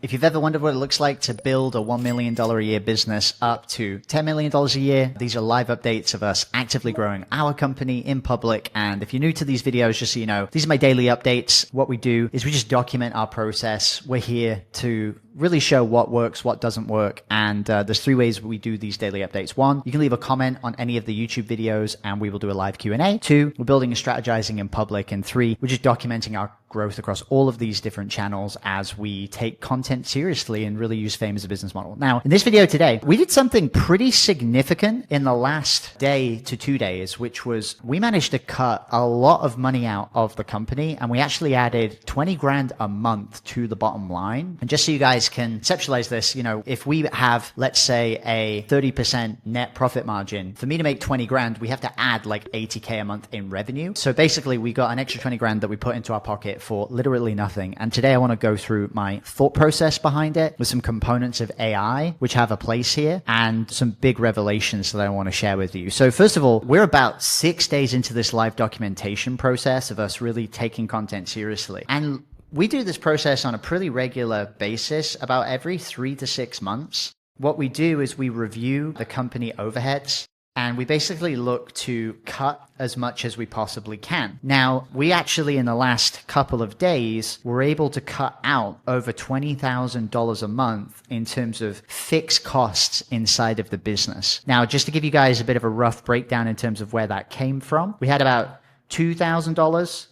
If you've ever wondered what it looks like to build a $1 million a year business up to $10 million a year, these are live updates of us actively growing our company in public. And if you're new to these videos, just so you know, these are my daily updates. What we do is we just document our process. We're here to really show what works, what doesn't work. And there's 3 ways we do these daily updates. 1, you can leave a comment on any of the YouTube videos and we will do a live Q&A. 2, we're building and strategizing in public. And 3, we're just documenting our growth across all of these different channels as we take content seriously and really use fame as a business model. Now, in this video today, we did something pretty significant in the last day to 2 days, which was we managed to cut a lot of money out of the company, and we actually added 20 grand a month to the bottom line. And just so you guys can conceptualize this, you know, if we have, let's say, a 30% net profit margin, for me to make 20 grand, we have to add like 80K a month in revenue. So basically we got an extra 20 grand that we put into our pocket for literally nothing. And today I want to go through my thought process behind it with some components of AI, which have a place here, and some big revelations that I want to share with you. So first of all, we're about 6 days into this live documentation process of us really taking content seriously. And we do this process on a pretty regular basis, about every 3 to 6 months. What we do is we review the company overheads, and we basically look to cut as much as we possibly can. Now, we actually, in the last couple of days, were able to cut out over $20,000 a month in terms of fixed costs inside of the business. Now, just to give you guys a bit of a rough breakdown in terms of where that came from, we had about $2,000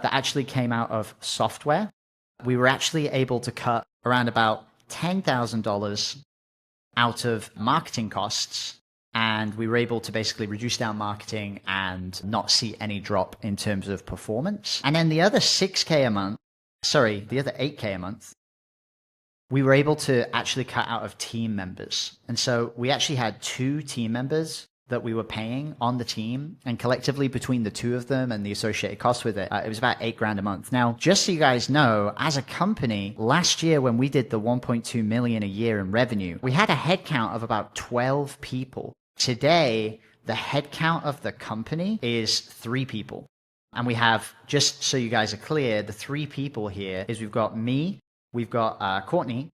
that actually came out of software. We were actually able to cut around about $10,000 out of marketing costs. And we were able to basically reduce down marketing and not see any drop in terms of performance. And then the other 6K a month, the other 8K a month, we were able to actually cut out of team members. And so we actually had 2 team members that we were paying on the team, and collectively between the 2 of them and the associated costs with it, it was about 8 grand a month. Now, just so you guys know, as a company, last year when we did the 1.2 million a year in revenue, we had a headcount of about 12 people. Today, the headcount of the company is 3 people. And we have, just so you guys are clear, the 3 people here is we've got me, we've got Courtney.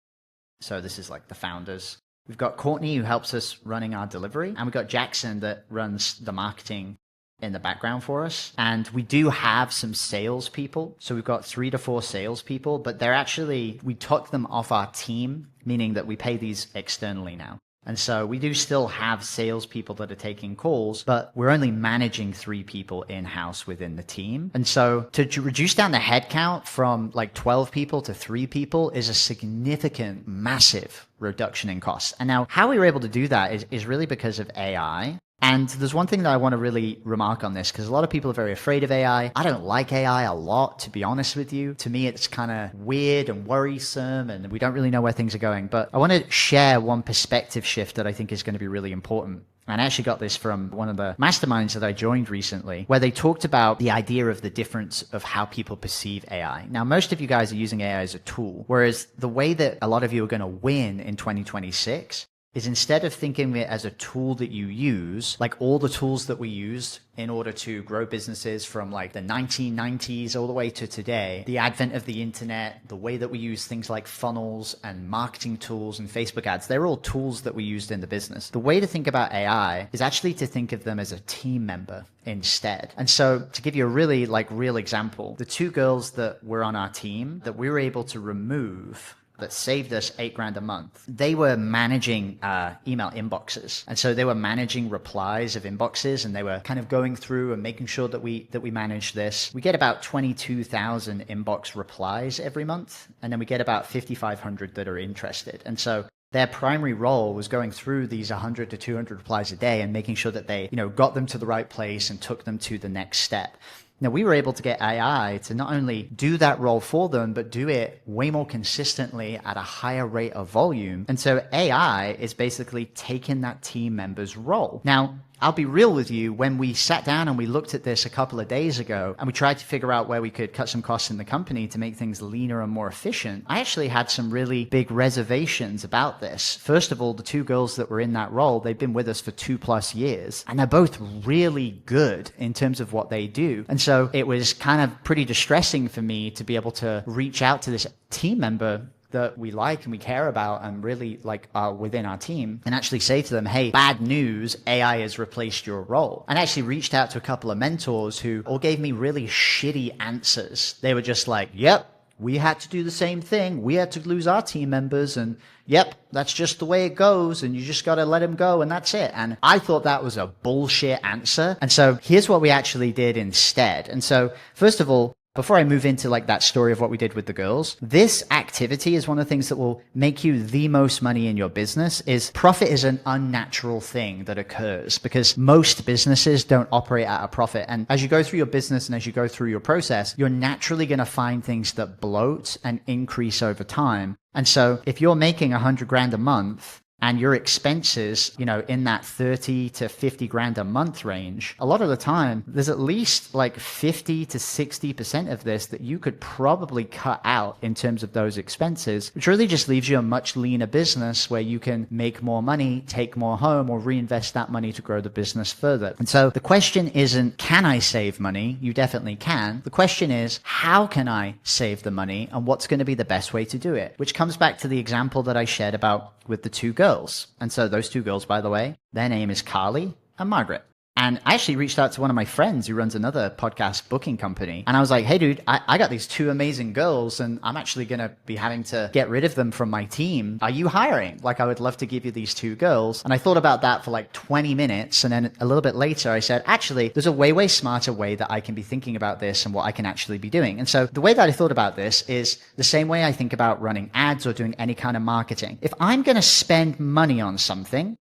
So this is like the founders. We've got Courtney, who helps us running our delivery. And we've got Jackson that runs the marketing in the background for us. And we do have some salespeople. So we've got 3 to 4 salespeople, but they're actually, we took them off our team, meaning that we pay these externally now. And so we do still have salespeople that are taking calls, but we're only managing 3 people in-house within the team. And so to reduce down the headcount from like 12 people to 3 people is a significant, massive reduction in costs. And now how we were able to do that is really because of AI. And there's one thing that I want to really remark on this, because a lot of people are very afraid of AI. I don't like AI a lot, to be honest with you. To me, it's kind of weird and worrisome, and we don't really know where things are going. But I want to share one perspective shift that I think is going to be really important. And I actually got this from one of the masterminds that I joined recently, where they talked about the idea of the difference of how people perceive AI. Now, most of you guys are using AI as a tool, whereas the way that a lot of you are going to win in 2026 is instead of thinking of it as a tool that you use, like all the tools that we used in order to grow businesses from like the 1990s all the way to today, the advent of the internet, the way that we use things like funnels and marketing tools and Facebook ads, they're all tools that we used in the business. The way to think about AI is actually to think of them as a team member instead. And so to give you a really real example, the 2 girls that were on our team that we were able to remove that saved us 8 grand a month, they were managing email inboxes. And so they were managing replies of inboxes, and they were kind of going through and making sure that we manage this. We get about 22,000 inbox replies every month, and then we get about 5,500 that are interested. And so their primary role was going through these 100 to 200 replies a day and making sure that they, got them to the right place and took them to the next step. Now, we were able to get AI to not only do that role for them, but do it way more consistently at a higher rate of volume. And so AI is basically taking that team member's role. Now, I'll be real with you, when we sat down and we looked at this a couple of days ago and we tried to figure out where we could cut some costs in the company to make things leaner and more efficient, I actually had some really big reservations about this. First of all, the 2 girls that were in that role, they've been with us for 2+ years, and they're both really good in terms of what they do. And so it was kind of pretty distressing for me to be able to reach out to this team member that we like and we care about and really like are within our team, and actually say to them, hey, bad news, AI has replaced your role. And I actually reached out to a couple of mentors who all gave me really shitty answers. They were just like, yep, we had to do the same thing. We had to lose our team members, and yep, that's just the way it goes, and you just got to let them go, and that's it. And I thought that was a bullshit answer. And so here's what we actually did instead. And so first of all, before I move into like that story of what we did with the girls, this activity is one of the things that will make you the most money in your business. Is profit is an unnatural thing that occurs because most businesses don't operate at a profit. And as you go through your business and as you go through your process, you're naturally going to find things that bloat and increase over time. And so if you're making 100 grand a month, and your expenses, in that 30 to 50 grand a month range, a lot of the time, there's at least like 50 to 60% of this that you could probably cut out in terms of those expenses, which really just leaves you a much leaner business where you can make more money, take more home, or reinvest that money to grow the business further. And so the question isn't, can I save money? You definitely can. The question is, how can I save the money and what's going to be the best way to do it? Which comes back to the example that I shared about with the two girls. And so those two girls, by the way, their name is Carly and Margaret. And I actually reached out to one of my friends who runs another podcast booking company. And I was like, hey, dude, I got these two amazing girls and I'm actually going to be having to get rid of them from my team. Are you hiring? Like, I would love to give you these two girls. And I thought about that for like 20 minutes. And then a little bit later, I said, actually, there's a way smarter way that I can be thinking about this and what I can actually be doing. And so the way that I thought about this is the same way I think about running ads or doing any kind of marketing. If I'm going to spend money on something,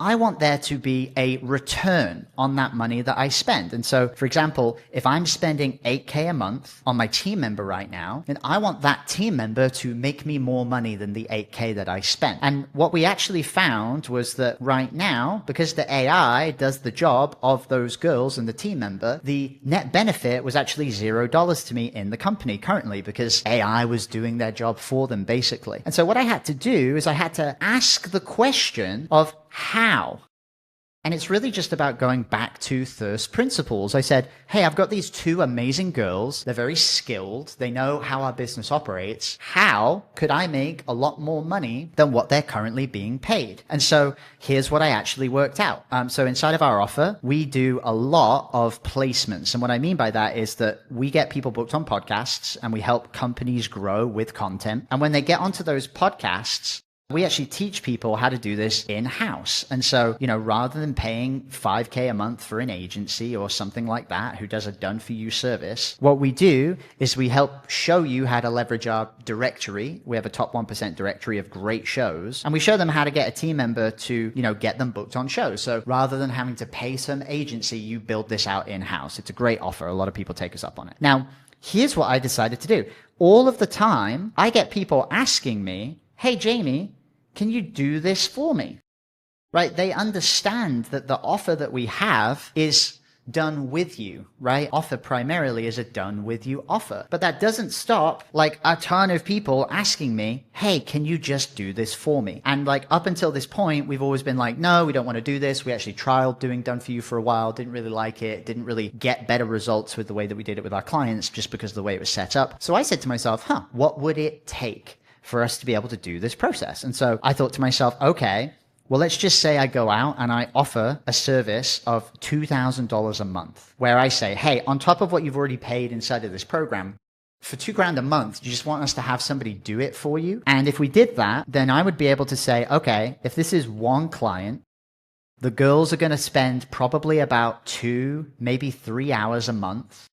I want there to be a return on that money that I spend. And so, for example, if I'm spending $8K a month on my team member right now, then I want that team member to make me more money than the $8K that I spent. And what we actually found was that right now, because the AI does the job of those girls and the team member, the net benefit was actually $0 to me in the company currently because AI was doing their job for them basically. And so what I had to do is I had to ask the question of how? And it's really just about going back to first principles. I said, hey, I've got these two amazing girls. They're very skilled. They know how our business operates. How could I make a lot more money than what they're currently being paid? And so here's what I actually worked out. So inside of our offer, we do a lot of placements. And what I mean by that is that we get people booked on podcasts and we help companies grow with content. And when they get onto those podcasts, we actually teach people how to do this in-house. And so, rather than paying $5K a month for an agency or something like that who does a done-for-you service, what we do is we help show you how to leverage our directory. We have a top 1% directory of great shows, and we show them how to get a team member to, get them booked on shows. So rather than having to pay some agency, you build this out in-house. It's a great offer. A lot of people take us up on it. Now, here's what I decided to do. All of the time, I get people asking me, hey, Jamie, can you do this for me? Right? They understand that the offer that we have is done with you, right? Offer primarily is a done with you offer. But that doesn't stop like a ton of people asking me, hey, can you just do this for me? And like up until this point, we've always been like, no, we don't want to do this. We actually trialed doing done for you for a while, didn't really like it, didn't really get better results with the way that we did it with our clients just because of the way it was set up. So I said to myself, what would it take for us to be able to do this process? And so I thought to myself, okay, well, let's just say I go out and I offer a service of $2,000 a month where I say, hey, on top of what you've already paid inside of this program, for $2,000 a month, you just want us to have somebody do it for you. And if we did that, then I would be able to say, okay, if this is one client, the girls are going to spend probably about 2, maybe 3 hours a month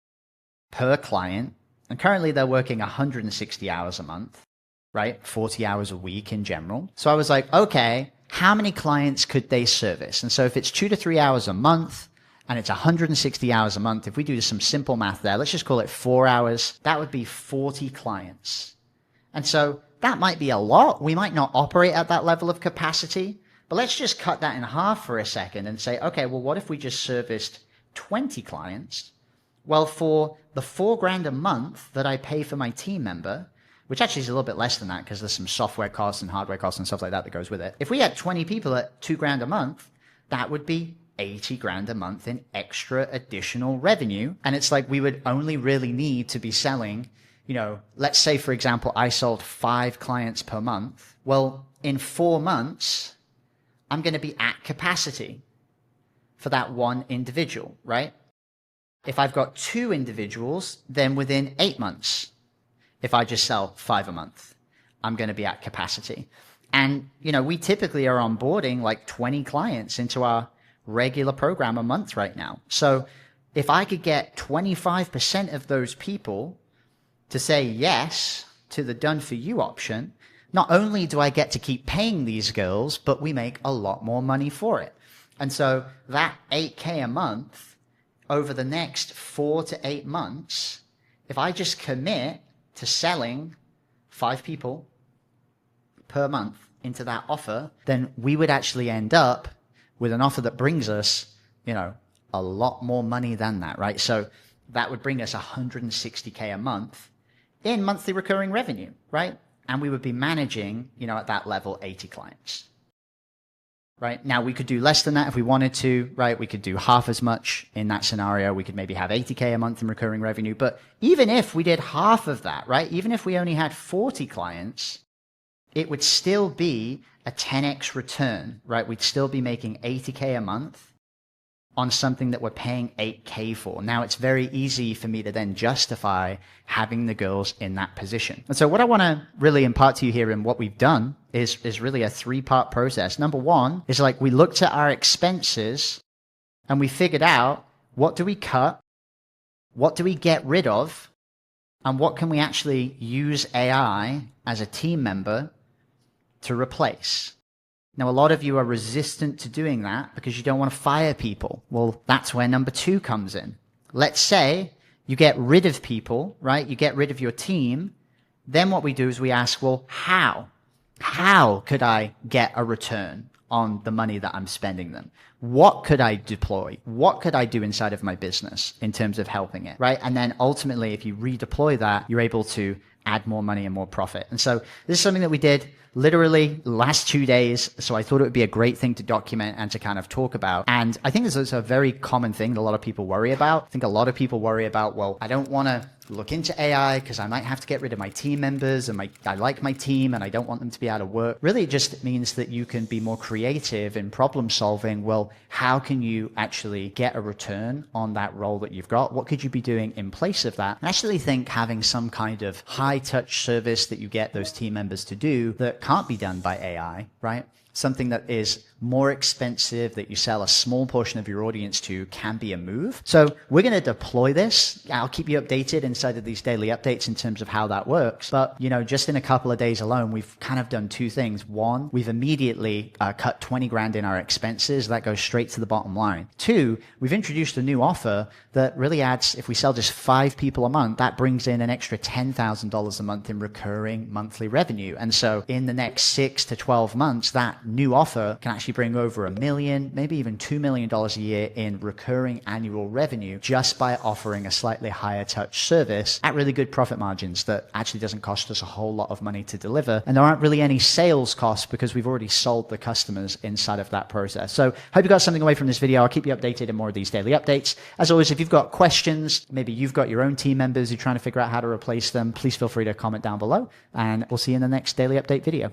per client. And currently they're working 160 hours a month. Right? 40 hours a week in general. So I was like, okay, how many clients could they service? And so if it's 2 to 3 hours a month and it's 160 hours a month, if we do some simple math there, let's just call it 4 hours, that would be 40 clients. And so that might be a lot. We might not operate at that level of capacity, but let's just cut that in half for a second and say, okay, well, what if we just serviced 20 clients? Well, for the $4,000 a month that I pay for my team member, which actually is a little bit less than that because there's some software costs and hardware costs and stuff like that goes with it. If we had 20 people at $2,000 a month, that would be 80 grand a month in extra additional revenue. And it's like we would only really need to be selling let's say, for example, I sold 5 clients per month. Well, in 4 months, I'm going to be at capacity for that one individual, right? If I've got 2 individuals, then within 8 months, if I just sell 5 a month, I'm going to be at capacity. And, we typically are onboarding like 20 clients into our regular program a month right now. So if I could get 25% of those people to say yes to the done for you option, not only do I get to keep paying these girls, but we make a lot more money for it. And so that $8K a month over the next 4 to 8 months, if I just commit to selling 5 people per month into that offer, then we would actually end up with an offer that brings us, a lot more money than that, right? So that would bring us $160K a month in monthly recurring revenue, right? And we would be managing, at that level, 80 clients, right? Now we could do less than that if we wanted to, right? We could do half as much in that scenario. We could maybe have 80K a month in recurring revenue. But even if we did half of that, right? Even if we only had 40 clients, it would still be a 10x return, right? We'd still be making 80K a month on something that we're paying 8K for. Now it's very easy for me to then justify having the girls in that position. And so what I want to really impart to you here and what we've done is really a 3-part process. Number 1 is like we looked at our expenses and we figured out, what do we cut? What do we get rid of? And what can we actually use AI as a team member to replace? Now, a lot of you are resistant to doing that because you don't want to fire people. Well, that's where number 2 comes in. Let's say you get rid of people, right? You get rid of your team. Then what we do is we ask, well, how? How could I get a return on the money that I'm spending them? What could I deploy? What could I do inside of my business in terms of helping it, right? And then ultimately, if you redeploy that, you're able to add more money and more profit. And so this is something that we did literally last 2 days. So I thought it would be a great thing to document and to kind of talk about. And I think this is a very common thing that a lot of people worry about. I think a lot of people worry about, well, I don't want to look into AI because I might have to get rid of my team members and I like my team and I don't want them to be out of work. Really, it just means that you can be more creative in problem solving. Well, how can you actually get a return on that role that you've got? What could you be doing in place of that? I actually think having some kind of high touch service that you get those team members to do that can't be done by AI, right? Something that is more expensive, that you sell a small portion of your audience to, can be a move. So we're going to deploy this. I'll keep you updated inside of these daily updates in terms of how that works. But, just in a couple of days alone, we've kind of done 2 things. 1, we've immediately cut 20 grand in our expenses. That goes straight to the bottom line. 2, we've introduced a new offer that really adds, if we sell just 5 people a month, that brings in an extra $10,000 a month in recurring monthly revenue. And so in the next 6 to 12 months, that new offer can actually bring over $1 million, maybe even $2 million a year in recurring annual revenue just by offering a slightly higher touch service at really good profit margins that actually doesn't cost us a whole lot of money to deliver. And there aren't really any sales costs because we've already sold the customers inside of that process. So hope you got something away from this video. I'll keep you updated in more of these daily updates. As always, if you've got questions, maybe you've got your own team members, you're trying to figure out how to replace them, please feel free to comment down below and we'll see you in the next daily update video.